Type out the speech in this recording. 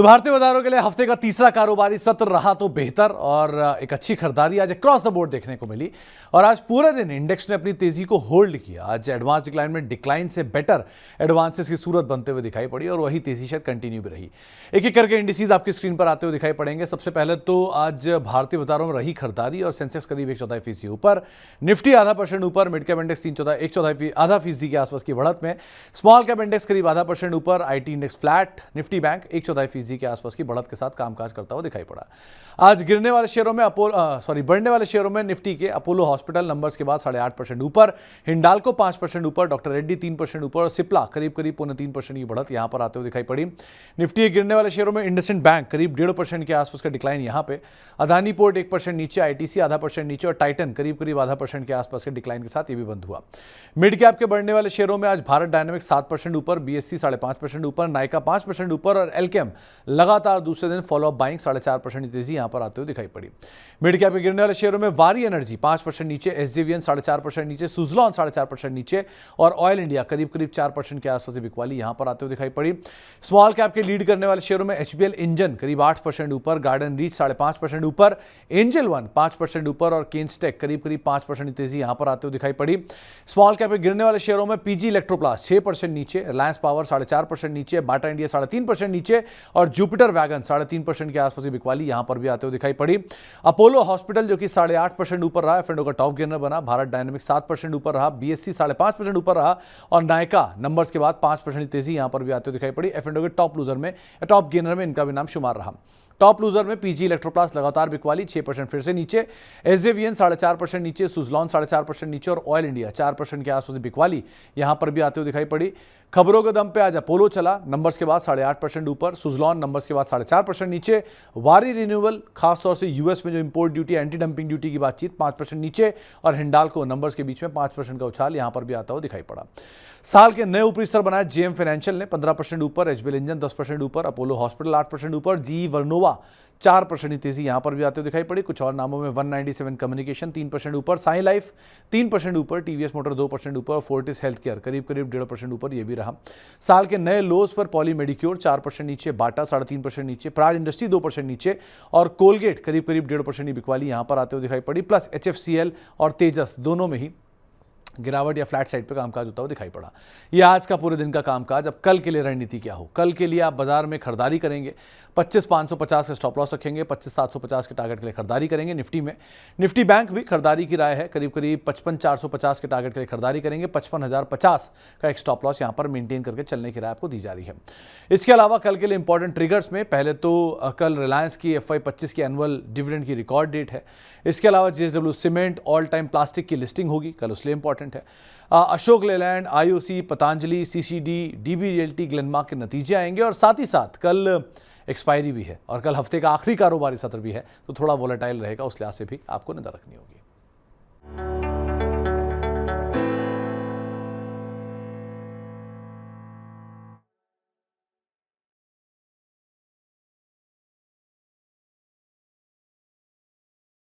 तो भारतीय बाजारों के लिए हफ्ते का तीसरा कारोबारी सत्र रहा तो बेहतर और एक अच्छी खरीदारी आज अक्रॉस द बोर्ड देखने को मिली। और आज पूरे दिन इंडेक्स ने अपनी तेजी को होल्ड किया। आज एडवांस डिक्लाइन में डिक्लाइन से बेटर एडवांसेस की सूरत बनते हुए दिखाई पड़ी और वही तेजी शायद कंटिन्यू भी रही। एक एक करके इंडिसेस आपकी स्क्रीन पर आते हुए दिखाई पड़ेंगे। सबसे पहले तो आज भारतीय बाजारों में रही खरीदारी और सेंसेक्स करीब 1/4% ऊपर, निफ्टी आधा % ऊपर, मिड कैप इंडेक्स 1/4% के आसपास की बढ़त में, स्मॉल कैप इंडेक्स करीब आधा % ऊपर, IT index flat, Nifty bank 1/4% के आसपास की बढ़त के साथ कामकाज करता हुआ दिखाई पड़ा। आज गिरने वाले शेयरों में बढ़ने वाले शेयरों में निफ्टी के अपोलो हॉस्पिटल नंबर्स के बाद 8.5% ऊपर, हिंडाल्को 5% ऊपर, डॉक्टर रेड्डी 3% ऊपर और सिप्ला करीब 3% की बढ़त यहां पर आते हुए दिखाई पड़ी। निफ्टी के गिरने वाले शेयरों में इंडसइंड बैंक करीब 1.5% के आसपास का डिक्लाइन यहां पे, अदानी पोर्ट 1% नीचे, आईटीसी आधा% नीचे और टाइटन करीब आधा% के आसपास के डिक्लाइन के साथ ये भी बंद हुआ। मिड कैप के बढ़ने वाले शेयरों में आज भारत डायनामिक्स 7% ऊपर, बीएससी 5.5% ऊपर, नाइका 5% ऊपर और एल्केम लगातार दूसरे दिन फॉलोअप बाइंग 4.5% की तेजी यहां पर आते हुए दिखाई पड़ी। मिड कैप के गिरने वाले शेयरों में वारी एनर्जी 5% नीचे, एसजेवीएन 4.5% नीचे, सुजलॉन 4.5% नीचे और ऑयल इंडिया करीब 4% के आसपास की बिकवाली यहां पर आते हुए दिखाई पड़ी। स्मॉल कैप के लीड करने वाले शेयरों में एचबीएल इंजन करीब 8% ऊपर, गार्डन रीच 5.5% ऊपर, एंजल वन 5% ऊपर और केन्सटेक करीब 5% की तेजी यहां पर आते हुए दिखाई पड़ी। स्मॉल कैप के गिरने वाले शेयरों में पीजी इलेक्ट्रोप्लास्ट 6% नीचे, रिलायंस पावर 4.5% नीचे, बाटा इंडिया 3.5% नीचे और जुपिटर वैगन 3.5% के आसपास की बिकवाली यहां पर भी आते हुए दिखाई पड़ी। अपोलो हॉस्पिटल जो कि 8.5% ऊपर रहा, एफ&ओ का टॉप गेनर बना, भारत डायनामिक्स 7% ऊपर रहा, बीएससी 5.5% ऊपर रहा और नाइका नंबर्स के बाद 5% की तेजी यहां पर भी आते हुए दिखाई पड़ी। एफ&ओ के टॉप लूजर में, टॉप गेनर में इनका भी नाम शुमार रहा। टॉप लूजर में पीजी इलेक्ट्रोप्लास्ट लगातार बिकवाली 6% फिर से नीचे, एसजेवीएन 4.5% नीचे, सुजलॉन 4.5% नीचे और ऑयल इंडिया 4% के आसपास बिकवाली यहां पर भी आते हुए दिखाई पड़ी। खबरों के दम पे आज अपोलो चला, नंबर्स के बाद 8.5% ऊपर, सुजलॉन नंबर्स के बाद 4.5% नीचे, वारी रिन्यूएबल खासतौर से यूएस में जो import duty, anti dumping duty की बातचीत 5% नीचे और हिंडाल्को नंबर्स के बीच में 5% का उछाल यहां पर भी आता हुआ दिखाई पड़ा। साल के नए ऊपरी स्तर बनाए जेएम फाइनेंशियल ने 15% ऊपर, एचबीएल इंजन 10% ऊपर, अपोलो हॉस्पिटल 8% ऊपर, जी वर्नोवा 4% की तेजी यहां पर भी आते हुए दिखाई पड़ी। कुछ और नामों में 197 कम्युनिकेशन 3% ऊपर, साई लाइफ 3% ऊपर, टीवीएस मोटर 2% ऊपर और फोर्टिस हेल्थ केयर करीब 1.5% ऊपर ये भी रहा। साल के नए लोज पर पॉली मेडिक्योर 4% नीचे, बाटा 3.5% नीचे, प्राज इंडस्ट्री 2% नीचे और कोलगेट करीब 1.5% की बिकवाली यहां पर आते हुए दिखाई पड़ी। प्लस एचएफसीएल और तेजस दोनों में ही गिरावट या फ्लैट साइड पे कामकाज होता हुआ दिखाई पड़ा। यह आज का पूरे दिन का कामकाज। अब कल के लिए रणनीति क्या हो? कल के लिए आप बाजार में खरीदारी करेंगे, 25,550 के स्टॉप लॉस रखेंगे, 25,750 के टारगेट के लिए खरीदारी करेंगे। निफ्टी में निफ्टी बैंक भी खरीदारी की राय है, करीब 55,450 के टारगेट के लिए खरीदारी करेंगे, 55,050 का एक स्टॉप लॉस यहां पर मेंटेन करके चलने की राय आपको दी जा रही है। इसके अलावा कल के लिए इंपॉर्टेंट ट्रिगर्स में पहले तो कल रिलायंस की FY25 की एनुअल डिविडेंड की रिकॉर्ड डेट है। इसके अलावा JSW cement all time plastic की लिस्टिंग होगी, कल उसलिए इंपॉर्टेंट है। Ashok Leyland, IOC, Patanjali, CCD, DB realty, Glenmark के नतीजे आएंगे और साथ ही साथ कल एक्सपायरी भी है और कल हफ्ते का आखिरी कारोबारी सत्र भी है, तो थोड़ा वोलेटाइल रहेगा, उस लिहाज से भी आपको नजर रखनी होगी।